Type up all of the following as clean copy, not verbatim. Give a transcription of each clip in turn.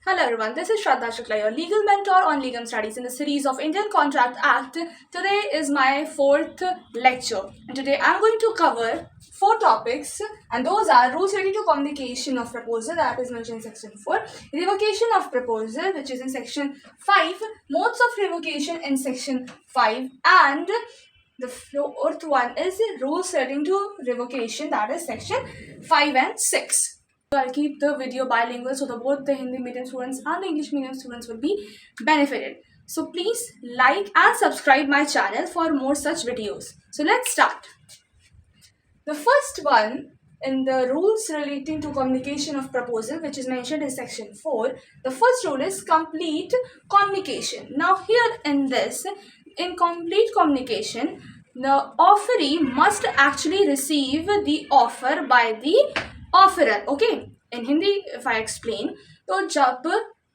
Hello everyone, this is Shraddha Shukla, your legal mentor on legal studies in the series of Indian Contract Act. Today is my fourth lecture and today I'm going to cover four topics and those are rules relating to communication of proposal that is mentioned in section 4, revocation of proposal which is in section 5, modes of revocation in section 5 and the fourth one is rules relating to revocation that is section 5 and 6. I'll keep the video bilingual so that both the Hindi medium students and the English medium students will be benefited. So please like and subscribe my channel for more such videos. So let's start. The first one in the rules relating to communication of proposal which is mentioned in section 4, the first rule is complete communication. Now here in this, in complete communication, the offeree must actually receive the offer by the offeror okay in Hindi if I explain तो जब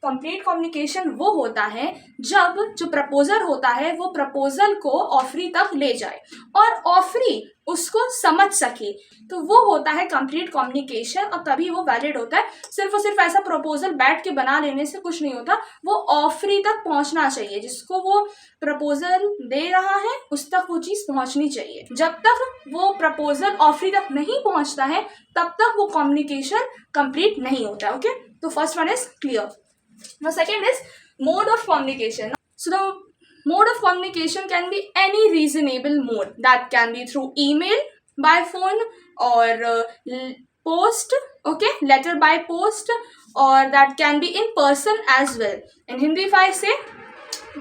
complete communication वो होता है जब जो proposal होता है वो प्रपोजल को ऑफरी तक ले जाए और ऑफरी उसको समझ सके तो वो होता है कंप्लीट कम्युनिकेशन और तभी वो वैलिड होता है। सिर्फ और सिर्फ ऐसा प्रपोजल बैठ के बना लेने से कुछ नहीं होता, वो ऑफरी तक पहुंचना चाहिए, जिसको वो प्रपोजल दे रहा है उस तक वो चीज़ पहुंचनी चाहिए। जब तक वो प्रपोजल ऑफरी तक नहीं पहुंचता है तब तक वो कम्युनिकेशन कंप्लीट नहीं होता। ओके, तो first one is clear. Now second is mode of communication. So the mode of communication can be any reasonable mode. That can be through email, by phone or post, okay, letter by post, or that can be in person as well. In Hindi if I say,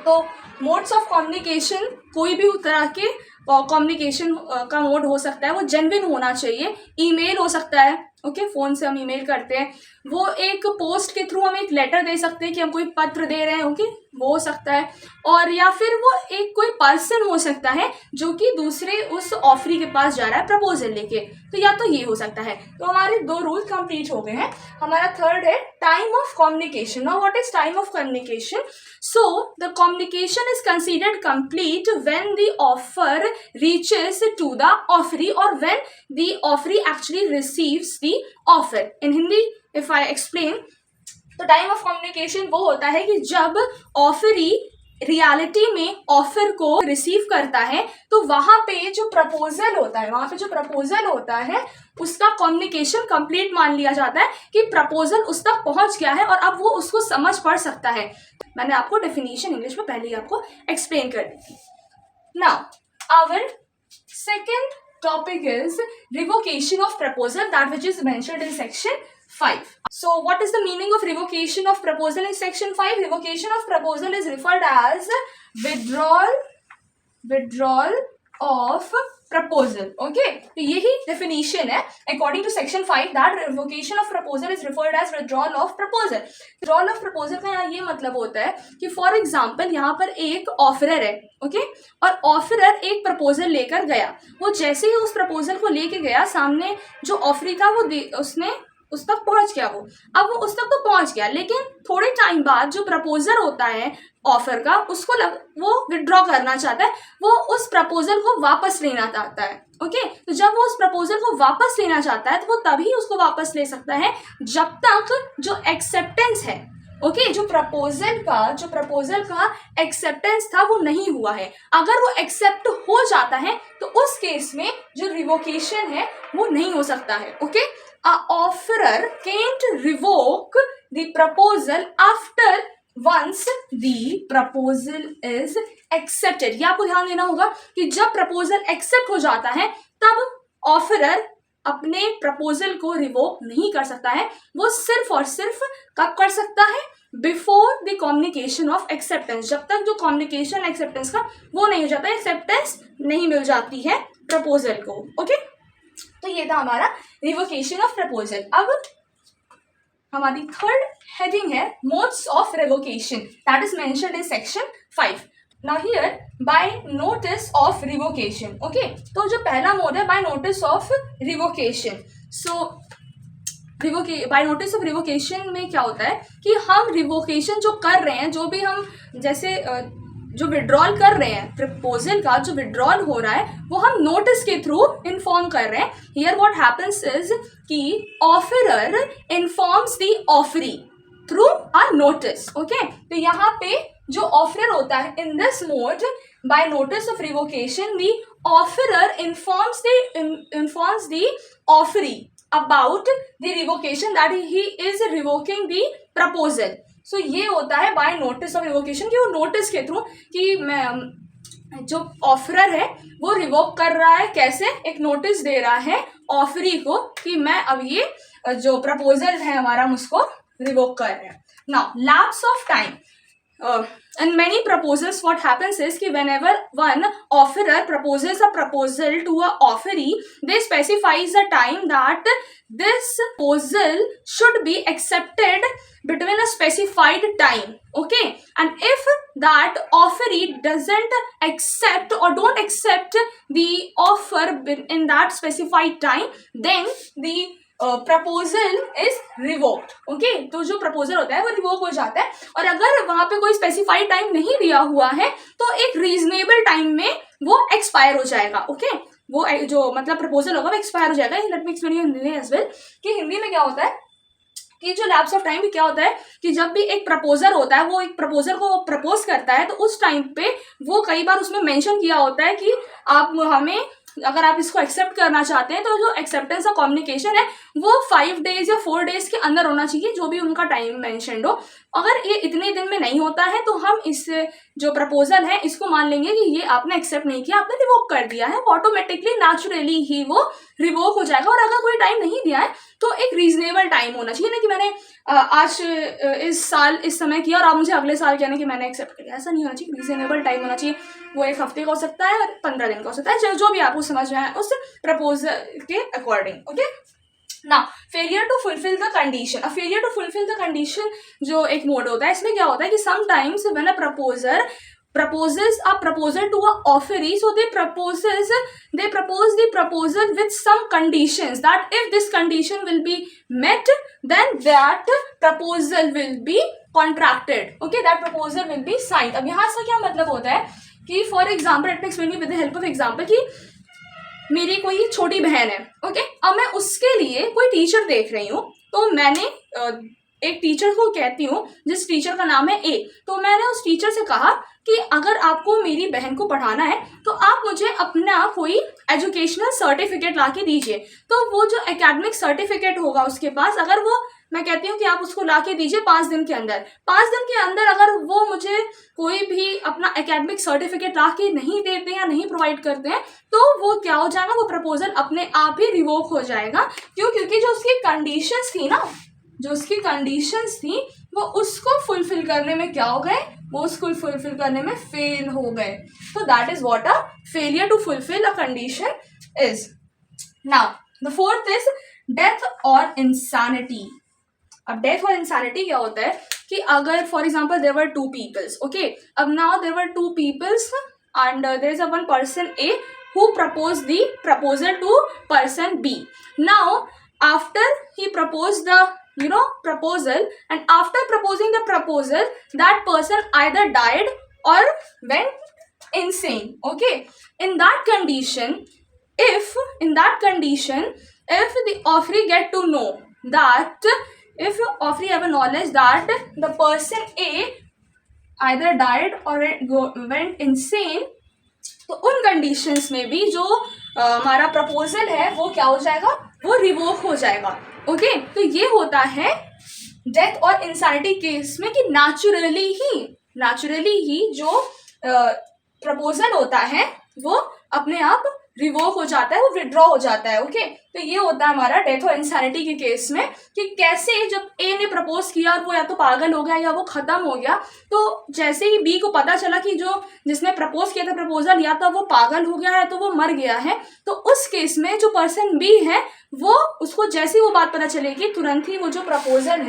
तो modes of communication कोई भी तरह के communication का mode हो सकता है, वो जेन्युइन होना चाहिए। ईमेल हो सकता है, ओके, फ़ोन से हम ईमेल करते हैं, वो एक पोस्ट के थ्रू हम एक लेटर दे सकते हैं कि हम कोई पत्र दे रहे हैं, ओके, वो हो सकता है, और या फिर वो एक कोई पर्सन हो सकता है जो कि दूसरे उस ऑफरी के पास जा रहा है प्रपोजल लेके, तो या तो ये हो सकता है। तो हमारे दो रूल कंप्लीट हो गए हैं। हमारा थर्ड है time of communication. Now what is time of communication? So the communication is considered complete when the offer reaches to the offeree or when the offeree actually receives the offer. In Hindi if I explain, तो time of communication वो होता है कि जब offeree reality में offer को receive करता है तो वहां पे जो प्रपोजल होता है उसका कम्युनिकेशन कंप्लीट मान लिया जाता है कि प्रपोजल उस तक पहुंच गया है और अब वो उसको समझ पढ़ सकता है। मैंने आपको डेफिनेशन इंग्लिश में पहले ही आपको एक्सप्लेन कर दी थी। Now our second topic is revocation of proposal, that which is mentioned in section 5. So what is the meaning of revocation of proposal in section 5? Revocation of proposal is referred as withdrawal of proposal. Okay, तो यही definition है according to section 5 that revocation of proposal is referred as withdrawal of proposal. withdrawal of proposal का यहाँ ये मतलब होता है कि फॉर एग्जाम्पल यहाँ पर एक ऑफरर है, ओके, और ऑफरर एक प्रपोजल लेकर गया, वो जैसे ही उस प्रपोजल को लेके गया सामने जो ऑफरी था वो उसने उस तक पहुंच गया, अब वो उस तक तो पहुंच गया, लेकिन थोड़े टाइम बाद जो प्रपोजल होता है ऑफर का उसको वो विड्रॉ करना चाहता है, वो उस प्रपोजल को वापस लेना चाहता है। ओके, तो जब वो उस प्रपोजल को वापस लेना चाहता है तो वो तभी उसको वापस ले सकता है जब तक जो एक्सेप्टेंस है, ओके, जो प्रपोजल का एक्सेप्टेंस था वो नहीं हुआ है। अगर वो एक्सेप्ट हो जाता है तो उस केस में जो रिवोकेशन है वो नहीं हो सकता है। Okay, a offerer can't revoke the proposal after once the proposal is accepted. ये आपको ध्यान देना होगा कि जब प्रपोजल एक्सेप्ट हो जाता है तब ऑफरर अपने प्रपोजल को रिवोक नहीं कर सकता है, वो सिर्फ और सिर्फ कब कर सकता है? Before the communication of acceptance. जब तक जो कम्युनिकेशन एक्सेप्टेंस का वो नहीं हो जाता, एक्सेप्टेंस नहीं मिल जाती है प्रपोजल को। ओके, तो ये था हमारा रिवोकेशन ऑफ प्रपोजल। अब हमारी थर्ड हेडिंग है modes of revocation, that is mentioned in section 5। Now here by notice of revocation, okay, तो जो पहला मोड है by notice of revocation. So by notice of revocation में क्या होता है कि हम रिवोकेशन जो कर रहे हैं, जो भी हम जैसे जो विड्रॉल कर रहे हैं, प्रपोजल का जो विड्रॉल हो रहा है वो हम नोटिस के थ्रू इन्फॉर्म कर रहे हैं। हियर व्हाट हैपेंस इज कि offeror informs the offeree through a notice. Okay, तो यहाँ पे जो ऑफरर होता है, in this mode bye notice of revocation the offeror informs the offeree about the revocation that he is revoking the proposal. So ये होता है by notice of revocation, कि वो नोटिस के थ्रू कि मैं जो ऑफरर है वो रिवोक कर रहा है. कैसे? एक नोटिस दे रहा है ऑफरी को कि मैं अब ये जो प्रपोजल है हमारा हम उसको रिवोक कर रहे हैं. Now lapse of time. In many proposals what happens is कि whenever one offerer proposes a proposal to a offeree, they specifies a time that this proposal should be accepted between a specified time. Okay, and if that offeree doesn't accept or don't accept the offer in that specified time, then the proposal is revoked. Okay, तो जो proposal होता है वो revoke हो जाता है. और अगर वहां पे कोई स्पेसिफाइड टाइम नहीं दिया हुआ है तो एक रीजनेबल टाइम में वो एक्सपायर हो जाएगा. ओके, वो जो मतलब प्रपोजल होगा वो एक्सपायर हो जाएगा. Let me explain Hindi as well कि हिंदी में क्या होता है कि जो लैप्स ऑफ टाइम भी क्या होता है कि जब भी एक प्रपोजल होता है वो एक प्रपोजल को प्रपोज करता है तो उस टाइम पे वो कई बार उसमें मेंशन किया होता है कि आप हमें अगर आप इसको एक्सेप्ट करना चाहते हैं तो जो एक्सेप्टेंस का कम्युनिकेशन है वो 5 days या 4 days के अंदर होना चाहिए, जो भी उनका टाइम मेंशन्ड हो. अगर ये इतने दिन में नहीं होता है तो हम इस जो प्रपोजल है इसको मान लेंगे कि ये आपने एक्सेप्ट नहीं किया, आपने रिवोक कर दिया है. ऑटोमेटिकली नेचुरली ही वो रिवोक हो जाएगा. और अगर कोई टाइम नहीं दिया है तो एक रीजनेबल टाइम होना चाहिए ना कि मैंने आज इस साल इस समय किया और आप मुझे अगले साल कहने कि मैंने एक्सेप्ट किया. ऐसा नहीं होना चाहिए. रीजनेबल टाइम होना चाहिए. वो 1 हफ्ते का हो सकता है और 15 दिन का हो सकता है, जो भी आपको समझ में आए उस प्रपोजल के according. Okay, now failure to fulfil the condition. अब failure to fulfil the condition जो एक मोड होता है, इसमें क्या होता है कि sometimes when a proposer proposes a proposal to a offeree, so they propose the proposal with some conditions that if this condition will be met then that proposal will be contracted. Okay, that proposal will be signed. अब यहाँ से क्या मतलब होता है कि for example let me explain you with the help of example कि मेरी कोई छोटी बहन है. ओके, अब मैं उसके लिए कोई टीचर देख रही हूँ तो मैंने एक टीचर को कहती हूँ जिस टीचर का नाम है ए. तो मैंने उस टीचर से कहा कि अगर आपको मेरी बहन को पढ़ाना है तो आप मुझे अपना कोई एजुकेशनल सर्टिफिकेट ला के दीजिए. तो वो जो एकेडमिक सर्टिफिकेट होगा उसके पास, अगर वो मैं कहती हूँ कि आप उसको ला के दीजिए 5 दिन के अंदर, 5 दिन के अंदर अगर वो मुझे कोई भी अपना एकेडमिक सर्टिफिकेट ला के नहीं देते या नहीं प्रोवाइड करते हैं तो वो क्या हो जाएगा, वो प्रपोजल अपने आप ही रिवोक हो जाएगा. क्यों? क्योंकि जो उसकी कंडीशंस थी ना, जो उसकी कंडीशंस थी वो उसको फुलफिल करने में क्या हो गए, वो उसको फुलफिल करने में फेल हो गए. तो that is what a failure to fulfil a condition is. Now the fourth is death और इंसैनिटी. अब डेथ और इंसैनिटी क्या होता है कि अगर for example there were 2 peoples. Okay, अब now there were 2 peoples and there is a one person a who proposed the proposal to person B. Now after he proposed the proposal, and after proposing the proposal that person either died or went insane. Okay, in that condition if the offeree get to know that, if offeree have a knowledge that the person A either died or went insane, तो उन conditions में भी जो हमारा proposal है वो क्या हो जाएगा, वो रिवोक हो जाएगा. ओके, तो ये होता है डेथ और इंसैनिटी केस में कि नेचुरली ही जो प्रपोजल होता है वो अपने आप रिवोक हो जाता है, वो विड्रॉ हो जाता है. ओके, तो ये होता है हमारा डेथ और इंसैनिटी के केस में कि कैसे जब ए ने प्रपोज किया और वो या तो पागल हो गया या वो खत्म हो गया, तो जैसे ही बी को पता चला कि जो जिसने प्रपोज किया था प्रपोजल या तो वो पागल हो गया है तो वो मर गया है, तो उस केस में जो पर्सन बी है वो उसको जैसे ही वो बात पता चलेगी तुरंत ही वो जो प्रपोजल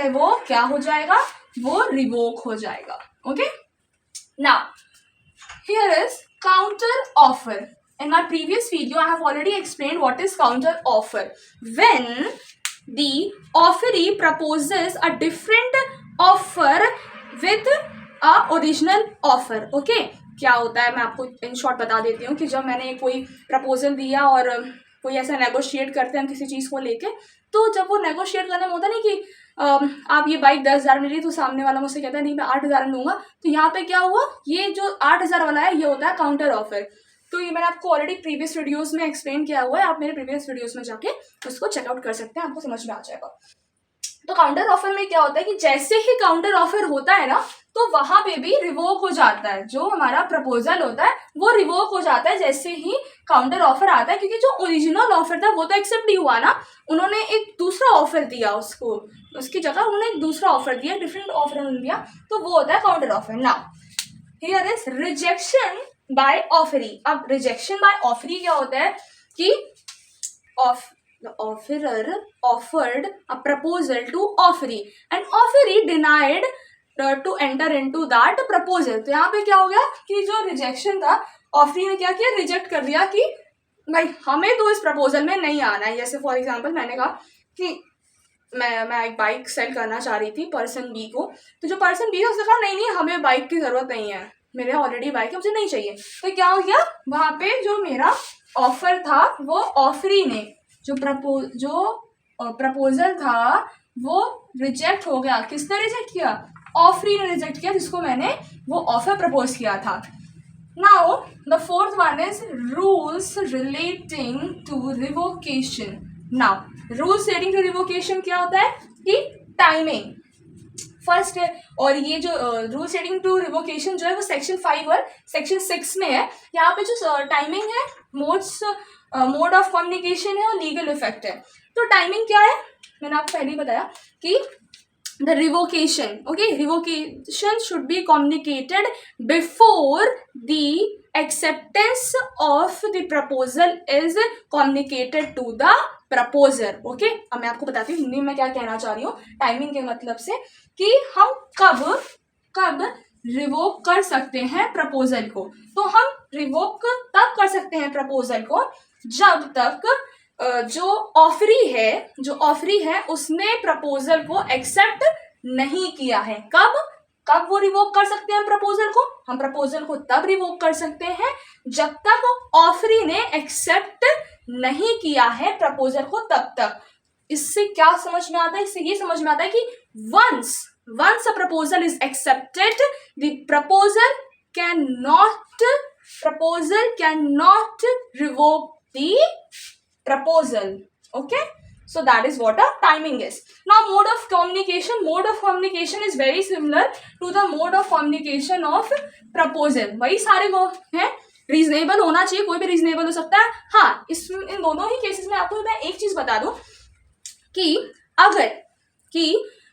है वो क्या हो जाएगा, वो रिवोक हो जाएगा. Okay, now here is counter offer. In my previous video I have already explained what is counter offer. When the offeree proposes a different offer with a original offer. Okay, क्या होता है मैं आपको in short बता देती हूँ कि जब मैंने कोई प्रपोजल दिया और कोई ऐसा नेगोशिएट करते हैं किसी चीज़ को लेके, तो जब वो नेगोशिएट करने में होता नहीं कि आप ये बाइक 10,000 में ली, तो सामने वाला मुझसे कहता है नहीं मैं 8,000 में लूँगा, तो यहाँ पे क्या हुआ, ये जो 8,000 वाला है ये होता है काउंटर ऑफर। तो ये मैंने आपको ऑलरेडी प्रीवियस वीडियोस में एक्सप्लेन किया हुआ है, आप मेरे प्रीवियस वीडियोस में जाके उसको चेकआउट कर सकते हैं, आपको समझ में आ जाएगा। तो काउंटर ऑफर में क्या होता है कि जैसे ही काउंटर ऑफर होता है ना, तो वहां पे भी रिवोक हो जाता है, जो हमारा प्रपोजल होता है वो रिवोक हो जाता है जैसे ही काउंटर ऑफर आता है, क्योंकि जो ओरिजिनल ऑफर था वो तो एक्सेप्ट नहीं हुआ ना, उन्होंने एक दूसरा ऑफर दिया, उसको उसकी जगह उन्होंने एक दूसरा ऑफर दिया, डिफरेंट ऑफर उन्होंने दिया, तो वो होता है counter offer. Now here is rejection by offeree. अब रिजेक्शन बाय ऑफरी क्या होता है कि the offerer offered a proposal to offeree and offeree denied to enter into that proposal। तो यहाँ पे क्या हो गया कि जो रिजेक्शन था, ऑफरी ने क्या किया, रिजेक्ट कर दिया कि भाई हमें तो इस प्रपोजल में नहीं आना है। जैसे फॉर एग्जांपल मैंने कहा कि मैं एक बाइक सेल करना चाह रही थी पर्सन बी को, तो जो पर्सन बी है उसने कहा नहीं हमें बाइक की ज़रूरत नहीं है, मेरे ऑलरेडी बाइक है, मुझे नहीं चाहिए। तो क्या हो गया, वहाँ पे जो मेरा ऑफर था वो ऑफरी ने जो प्रपोजल था वो रिजेक्ट हो गया। किसने रिजेक्ट किया, ऑफरी ने रिजेक्ट किया, जिसको मैंने वो ऑफर प्रपोज किया था। Now the fourth one is rules relating to revocation. Now rules relating to revocation क्या होता है कि टाइमिंग फर्स्ट है, और ये जो रूल्स रिलेटिंग टू रिवोकेशन जो है वो सेक्शन 5 और सेक्शन 6 में है। यहाँ पे जो टाइमिंग है, मोड ऑफ कम्युनिकेशन है और लीगल इफेक्ट है। तो टाइमिंग क्या है, मैंने आपको पहले ही बताया कि the revocation, okay, revocation should be communicated before the acceptance of the proposal is communicated to the proposer. Okay, अब मैं आपको बताती हूँ हिंदी में क्या कहना चाह रही हूँ टाइमिंग के मतलब से, कि हम कब रिवोक कर सकते हैं प्रपोजल को। तो हम रिवोक तब कर सकते हैं प्रपोजल को जब तक जो ऑफरी है उसने प्रपोजल को एक्सेप्ट नहीं किया है। कब वो रिवोक कर सकते हैं प्रपोजल को, हम प्रपोजल को तब रिवोक कर सकते हैं जब तक ऑफरी ने एक्सेप्ट नहीं किया है प्रपोजल को, तब तक। इससे क्या समझ में आता है, इससे ये समझ में आता है कि once a proposal is accepted, the proposal cannot revoke the proposal. Okay, so that is what a timing is. Now mode of communication is very similar to the mode of communication of proposal। वही सारे वो हैं, reasonable होना चाहिए, कोई भी reasonable हो सकता है। हाँ, इन दोनों ही केसेस में आपको मैं एक चीज बता दूं कि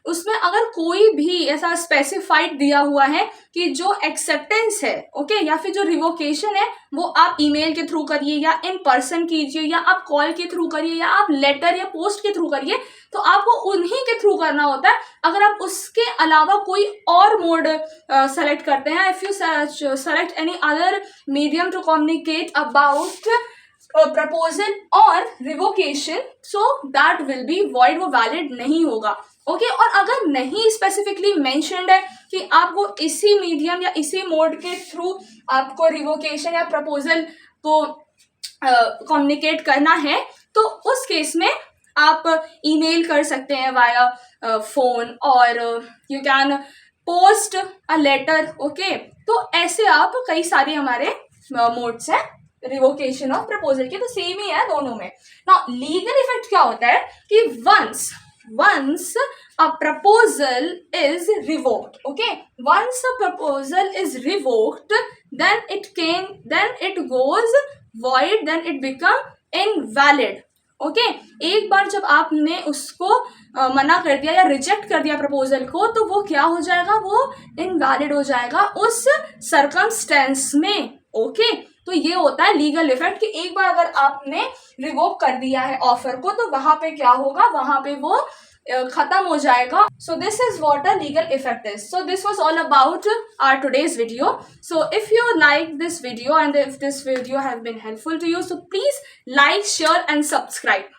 उसमें अगर कोई भी ऐसा स्पेसिफाइड दिया हुआ है कि जो एक्सेप्टेंस है, ओके, या फिर जो रिवोकेशन है वो आप ईमेल के थ्रू करिए या इन पर्सन कीजिए या आप कॉल के थ्रू करिए या आप लेटर या पोस्ट के थ्रू करिए, तो आपको उन्हीं के थ्रू करना होता है। अगर आप उसके अलावा कोई और मोड सेलेक्ट करते हैं, if you select any other medium to communicate about proposal और revocation, so that will be void, वो वैलिड नहीं होगा। ओके, और अगर नहीं स्पेसिफिकली मेंशन्ड है कि आपको इसी मीडियम या इसी मोड के थ्रू आपको रिवोकेशन या प्रपोजल को कम्युनिकेट करना है, तो उस केस में आप ईमेल कर सकते हैं वाया फोन, और you can post a letter. Okay, तो ऐसे आप कई सारे हमारे मोड्स हैं रिवोकेशन और प्रपोजल के, तो सेम ही है दोनों में। नाउ लीगल इफेक्ट क्या होता है कि once a proposal is revoked, okay, once a proposal is revoked, then it goes void, then it become invalid। Okay, एक बार जब आपने उसको मना कर दिया या रिजेक्ट कर दिया प्रपोजल को, तो वो क्या हो जाएगा, वो इनवैलिड हो जाएगा उस सर्कमस्टेंस में। ओके, तो ये होता है लीगल इफेक्ट कि एक बार अगर आपने रिवोक कर दिया है ऑफर को, तो वहां पे क्या होगा, वहां पे वो खत्म हो जाएगा। So this is what a legal effect is. So this was all about our today's video. So if you like this video and if this video have been helpful to you, so please like, share and subscribe.